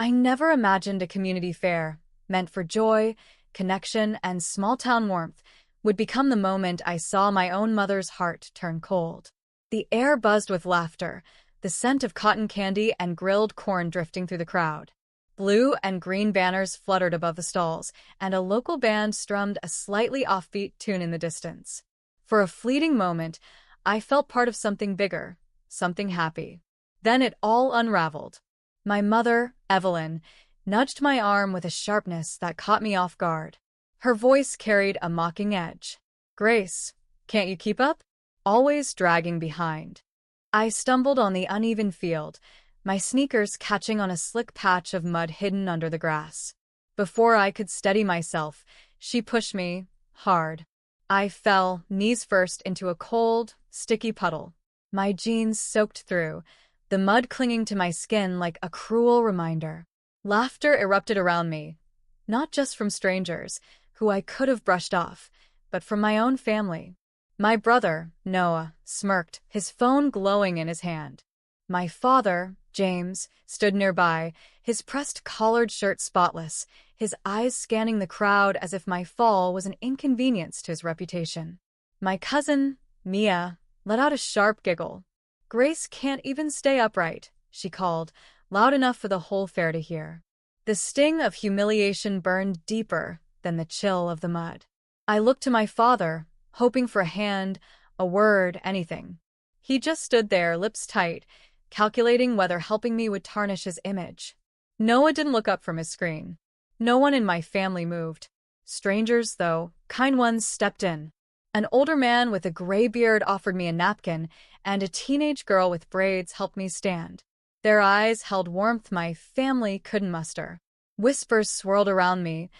I never imagined a community fair, meant for joy, connection, and small-town warmth, would become the moment I saw my own mother's heart turn cold. The air buzzed with laughter, the scent of cotton candy and grilled corn drifting through the crowd. Blue and green banners fluttered above the stalls, and a local band strummed a slightly offbeat tune in the distance. For a fleeting moment, I felt part of something bigger, something happy. Then it all unraveled. My mother, Evelyn, nudged my arm with a sharpness that caught me off guard. Her voice carried a mocking edge. "Grace, can't you keep up?" Always dragging behind. I stumbled on the uneven field, my sneakers catching on a slick patch of mud hidden under the grass. Before I could steady myself, she pushed me, hard. I fell, knees first, into a cold, sticky puddle. My jeans soaked through, the mud clinging to my skin like a cruel reminder. Laughter erupted around me, not just from strangers, who I could have brushed off, but from my own family. My brother, Noah, smirked, his phone glowing in his hand. My father, James, stood nearby, his pressed collared shirt spotless, his eyes scanning the crowd as if my fall was an inconvenience to his reputation. My cousin, Mia, let out a sharp giggle. "Grace can't even stay upright," she called, loud enough for the whole fair to hear. The sting of humiliation burned deeper than the chill of the mud. I looked to my father, hoping for a hand, a word, anything. He just stood there, lips tight, calculating whether helping me would tarnish his image. Noah didn't look up from his screen. No one in my family moved. Strangers, though, kind ones, stepped in. An older man with a gray beard offered me a napkin, and a teenage girl with braids helped me stand. Their eyes held warmth my family couldn't muster. Whispers swirled around me,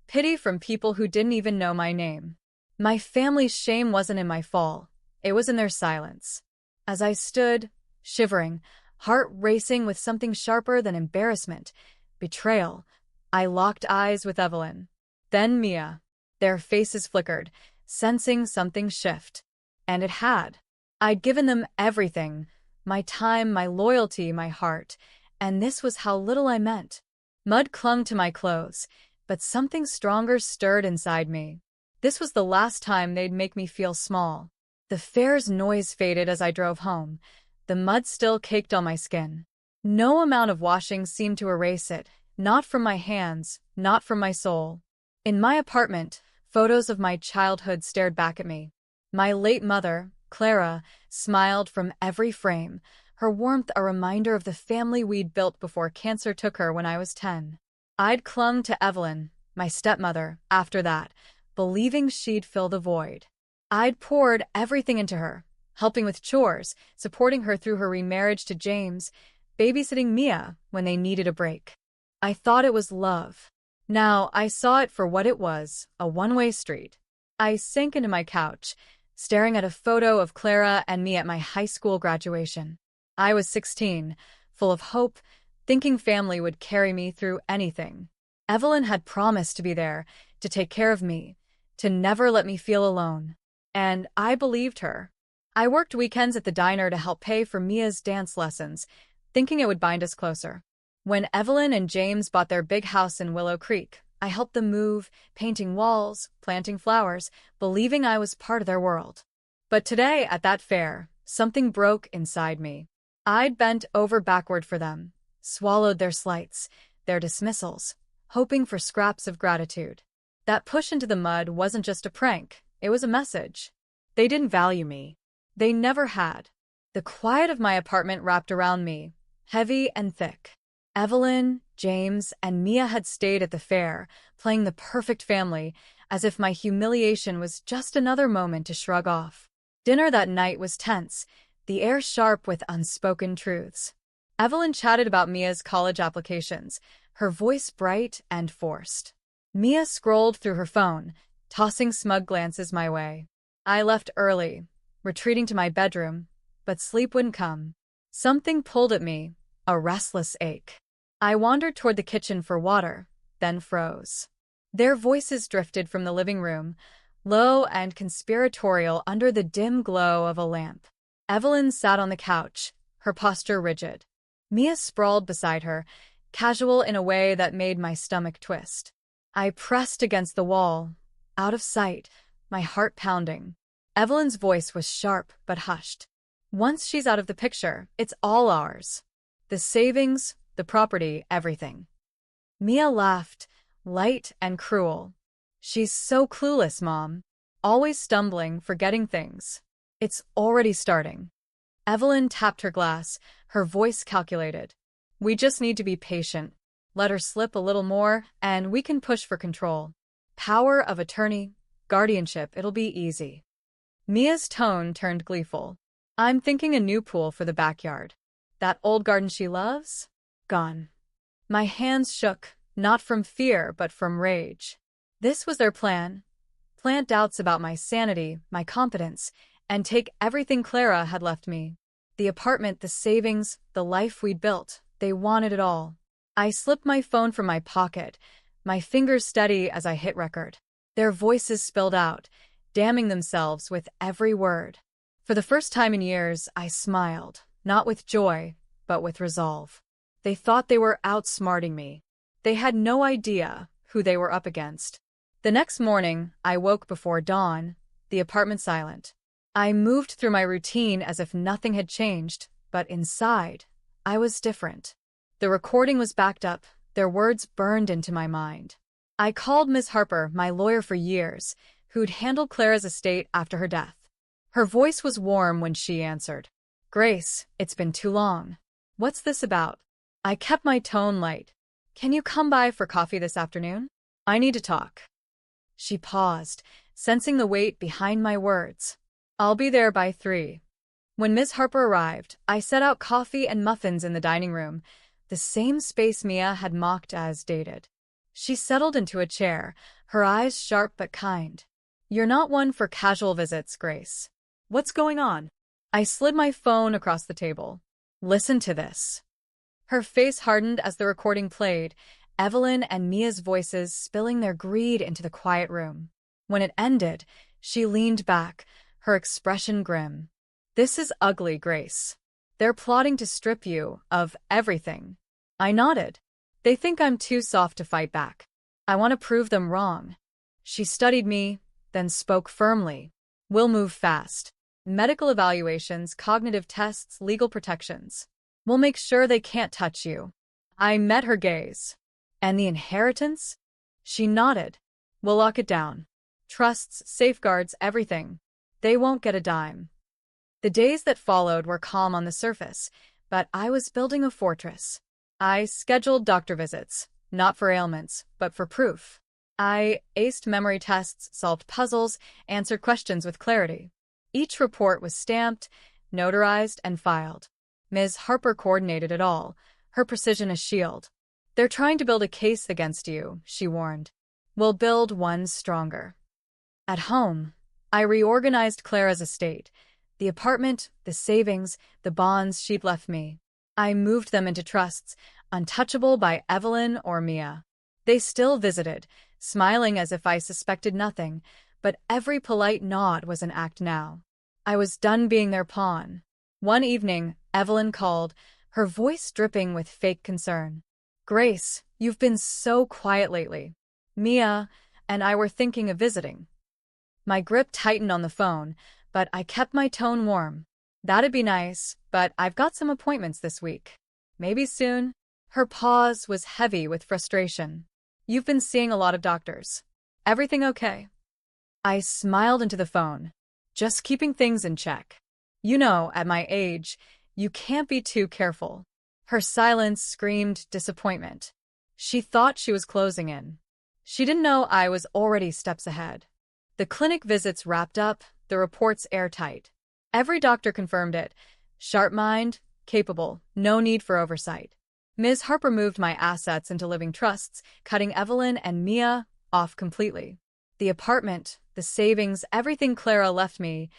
pity from people who didn't even know my name. My family's shame wasn't in my fall, it was in their silence. As I stood, shivering, heart racing with something sharper than embarrassment, betrayal, I locked eyes with Evelyn. Then Mia. Their faces flickered, sensing something shift. And it had. I'd given them everything, my time, my loyalty, my heart, and this was how little I meant. Mud clung to my clothes, but something stronger stirred inside me. This was the last time they'd make me feel small. The fair's noise faded as I drove home. The mud still caked on my skin. No amount of washing seemed to erase it, not from my hands, not from my soul. In my apartment, photos of my childhood stared back at me. My late mother, Clara, smiled from every frame, her warmth a reminder of the family we'd built before cancer took her when I was 10. I'd clung to Evelyn, my stepmother, after that, believing she'd fill the void. I'd poured everything into her, helping with chores, supporting her through her remarriage to James, babysitting Mia when they needed a break. I thought it was love. Now I saw it for what it was, a one-way street. I sank into my couch, staring at a photo of Clara and me at my high school graduation. I was 16, full of hope, thinking family would carry me through anything. Evelyn had promised to be there, to take care of me, to never let me feel alone. And I believed her. I worked weekends at the diner to help pay for Mia's dance lessons, thinking it would bind us closer. When Evelyn and James bought their big house in Willow Creek, I helped them move, painting walls, planting flowers, believing I was part of their world. But today, at that fair, something broke inside me. I'd bent over backward for them, swallowed their slights, their dismissals, hoping for scraps of gratitude. That push into the mud wasn't just a prank, it was a message. They didn't value me. They never had. The quiet of my apartment wrapped around me, heavy and thick. Evelyn, James, and Mia had stayed at the fair, playing the perfect family, as if my humiliation was just another moment to shrug off. Dinner that night was tense, the air sharp with unspoken truths. Evelyn chatted about Mia's college applications, her voice bright and forced. Mia scrolled through her phone, tossing smug glances my way. I left early, retreating to my bedroom, but sleep wouldn't come. Something pulled at me, a restless ache. I wandered toward the kitchen for water, then froze. Their voices drifted from the living room, low and conspiratorial under the dim glow of a lamp. Evelyn sat on the couch, her posture rigid. Mia sprawled beside her, casual in a way that made my stomach twist. I pressed against the wall, out of sight, my heart pounding. Evelyn's voice was sharp but hushed. Once she's out of the picture, it's all ours. The savings, the property, everything. Mia laughed, light and cruel. She's so clueless, Mom. Always stumbling, forgetting things. It's already starting. Evelyn tapped her glass, her voice calculated. We just need to be patient. Let her slip a little more, and we can push for control. Power of attorney, guardianship, it'll be easy. Mia's tone turned gleeful. I'm thinking a new pool for the backyard. That old garden she loves? Gone. My hands shook, not from fear but from rage. This was their plan. Plant doubts about my sanity, my competence, and take everything Clara had left me. The apartment, the savings, the life we'd built, they wanted it all. I slipped my phone from my pocket, my fingers steady as I hit record. Their voices spilled out, damning themselves with every word. For the first time in years, I smiled, not with joy, but with resolve. They thought they were outsmarting me. They had no idea who they were up against. The next morning, I woke before dawn, the apartment silent. I moved through my routine as if nothing had changed, but inside, I was different. The recording was backed up, their words burned into my mind. I called Miss Harper, my lawyer for years, who'd handled Clara's estate after her death. Her voice was warm when she answered. Grace, it's been too long. What's this about? I kept my tone light. Can you come by for coffee this afternoon? I need to talk. She paused, sensing the weight behind my words. I'll be there by 3. When Miss Harper arrived, I set out coffee and muffins in the dining room, the same space Mia had mocked as dated. She settled into a chair, her eyes sharp but kind. You're not one for casual visits, Grace. What's going on? I slid my phone across the table. Listen to this. Her face hardened as the recording played, Evelyn and Mia's voices spilling their greed into the quiet room. When it ended, she leaned back, her expression grim. This is ugly, Grace. They're plotting to strip you of everything. I nodded. They think I'm too soft to fight back. I want to prove them wrong. She studied me, then spoke firmly. We'll move fast. Medical evaluations, cognitive tests, legal protections. We'll make sure they can't touch you. I met her gaze. And the inheritance? She nodded. We'll lock it down. Trusts, safeguards, everything. They won't get a dime. The days that followed were calm on the surface, but I was building a fortress. I scheduled doctor visits, not for ailments, but for proof. I aced memory tests, solved puzzles, answered questions with clarity. Each report was stamped, notarized, and filed. Ms. Harper coordinated it all, her precision a shield. They're trying to build a case against you, she warned. We'll build one stronger. At home, I reorganized Clara's estate, the apartment, the savings, the bonds she'd left me. I moved them into trusts, untouchable by Evelyn or Mia. They still visited, smiling as if I suspected nothing, but every polite nod was an act now. I was done being their pawn. One evening, Evelyn called, her voice dripping with fake concern. Grace, you've been so quiet lately. Mia and I were thinking of visiting. My grip tightened on the phone, but I kept my tone warm. That'd be nice, but I've got some appointments this week. Maybe soon. Her pause was heavy with frustration. You've been seeing a lot of doctors. Everything okay? I smiled into the phone. Just keeping things in check. You know, at my age, you can't be too careful. Her silence screamed disappointment. She thought she was closing in. She didn't know I was already steps ahead. The clinic visits wrapped up, the reports airtight. Every doctor confirmed it. Sharp mind, capable, no need for oversight. Ms. Harper moved my assets into living trusts, cutting Evelyn and Mia off completely. The apartment, the savings, everything Clara left me,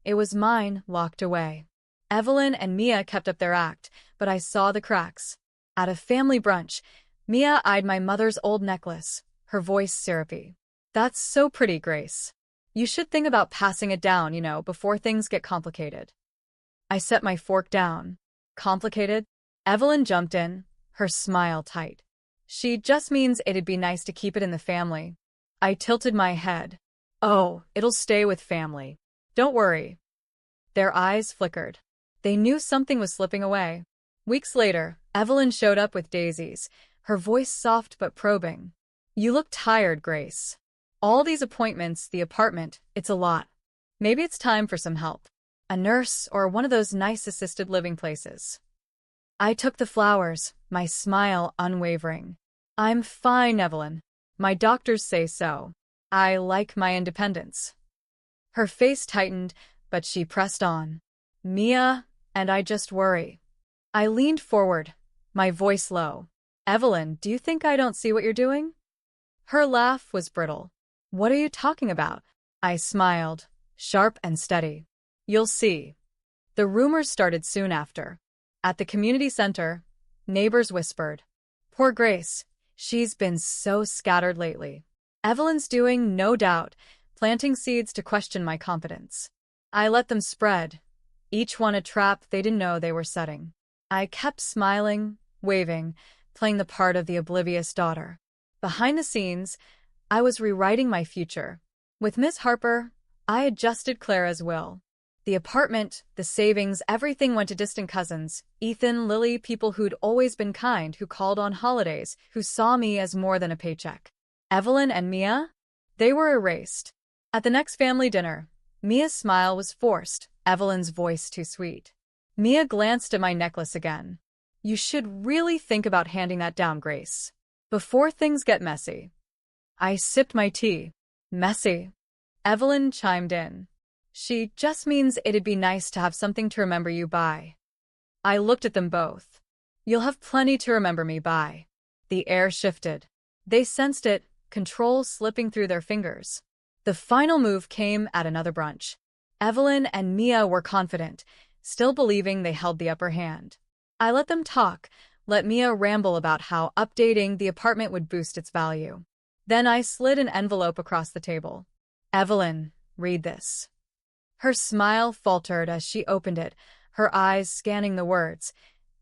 it was mine, locked away. Evelyn and Mia kept up their act, but I saw the cracks. At a family brunch, Mia eyed my mother's old necklace, her voice syrupy. That's so pretty, Grace. You should think about passing it down, before things get complicated. I set my fork down. Complicated? Evelyn jumped in, her smile tight. She just means it'd be nice to keep it in the family. I tilted my head. Oh, it'll stay with family. Don't worry. Their eyes flickered. They knew something was slipping away. Weeks later, Evelyn showed up with daisies, her voice soft but probing. You look tired, Grace. All these appointments, the apartment, it's a lot. Maybe it's time for some help. A nurse or one of those nice assisted living places. I took the flowers, my smile unwavering. I'm fine, Evelyn. My doctors say so. I like my independence. Her face tightened, but she pressed on. Mia, and I just worry. I leaned forward, my voice low. Evelyn, do you think I don't see what you're doing? Her laugh was brittle. What are you talking about? I smiled, sharp and steady. You'll see. The rumors started soon after. At the community center, neighbors whispered, Poor Grace, she's been so scattered lately. Evelyn's doing, no doubt, planting seeds to question my competence. I let them spread, each one a trap they didn't know they were setting. I kept smiling, waving, playing the part of the oblivious daughter. Behind the scenes, I was rewriting my future. With Miss Harper, I adjusted Clara's will. The apartment, the savings, everything went to distant cousins. Ethan, Lily, people who'd always been kind, who called on holidays, who saw me as more than a paycheck. Evelyn and Mia? They were erased. At the next family dinner, Mia's smile was forced, Evelyn's voice too sweet. Mia glanced at my necklace again. You should really think about handing that down, Grace. Before things get messy. I sipped my tea. Messy. Evelyn chimed in. She just means it'd be nice to have something to remember you by. I looked at them both. You'll have plenty to remember me by. The air shifted. They sensed it, control slipping through their fingers. The final move came at another brunch. Evelyn and Mia were confident, still believing they held the upper hand. I let them talk, let Mia ramble about how updating the apartment would boost its value. Then I slid an envelope across the table. Evelyn, read this. Her smile faltered as she opened it, her eyes scanning the words.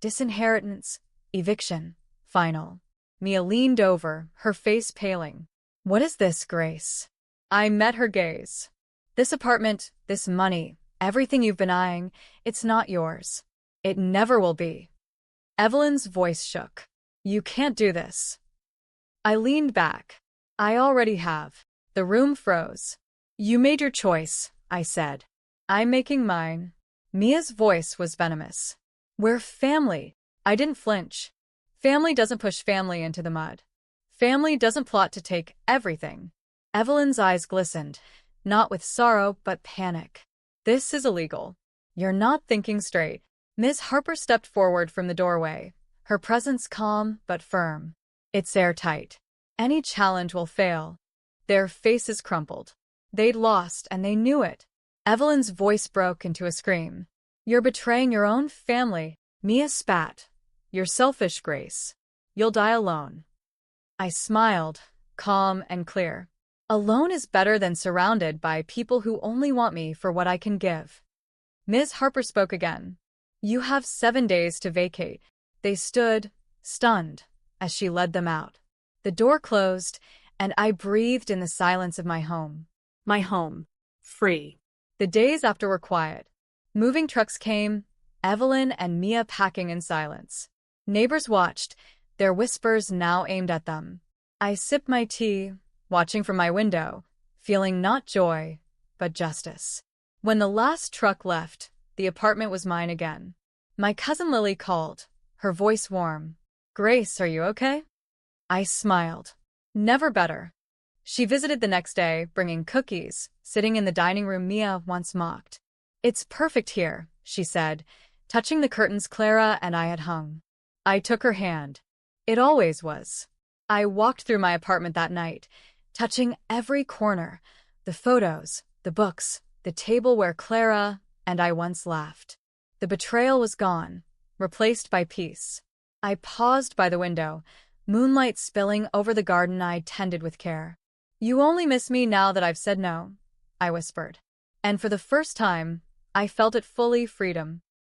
Disinheritance, eviction, final. Mia leaned over, her face paling. What is this, Grace? I met her gaze. This apartment, this money, everything you've been eyeing, it's not yours. It never will be. Evelyn's voice shook. You can't do this. I leaned back. I already have. The room froze. You made your choice, I said. I'm making mine. Mia's voice was venomous. We're family. I didn't flinch. Family doesn't push family into the mud. Family doesn't plot to take everything. Evelyn's eyes glistened, not with sorrow but panic. This is illegal. You're not thinking straight. Miss Harper stepped forward from the doorway, her presence calm but firm. It's airtight. Any challenge will fail. Their faces crumpled. They'd lost, and they knew it. Evelyn's voice broke into a scream. You're betraying your own family. Mia spat. You're selfish, Grace. You'll die alone. I smiled, calm and clear. Alone is better than surrounded by people who only want me for what I can give. Ms. Harper spoke again. You have 7 days to vacate. They stood, stunned, as she led them out. The door closed, and I breathed in the silence of my home. My home. Free. The days after were quiet. Moving trucks came, Evelyn and Mia packing in silence. Neighbors watched, their whispers now aimed at them. I sipped my tea, watching from my window, feeling not joy, but justice. When the last truck left, the apartment was mine again. My cousin Lily called, her voice warm. Grace, are you okay? I smiled. Never better. She visited the next day, bringing cookies, sitting in the dining room Mia once mocked. It's perfect here, she said, touching the curtains Clara and I had hung. I took her hand. It always was. I walked through my apartment that night, touching every corner, the photos, the books, the table where Clara and I once laughed. The betrayal was gone, replaced by peace. I paused by the window, moonlight spilling over the garden I tended with care. You only miss me now that I've said no, I whispered. And for the first time, I felt it fully freedom.